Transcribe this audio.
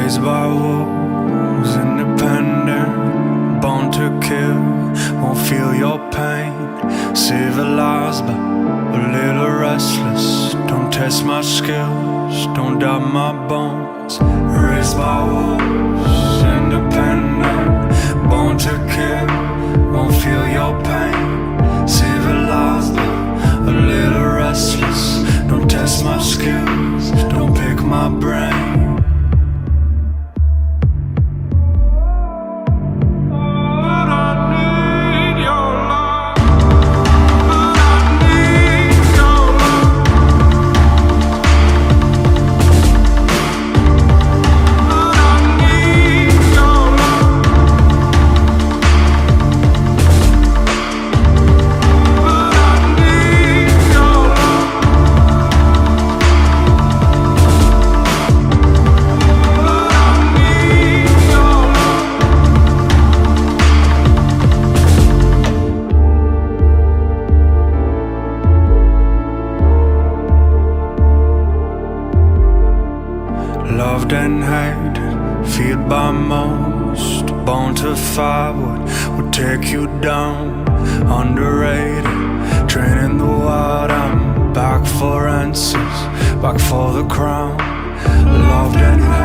Raised by wolves, independent, born to kill, won't feel your pain. Civilized but a little restless, don't test my skills, don't doubt my bones. Raised by wolves, independent, born to kill, won't feel your pain. Civilized but a little restless, don't test my skills, don't pick my brain. Loved and hated, feared by most, born to fight what would take you down. Underrated, training the wild, I'm back for answers, back for the crown. Loved and hated.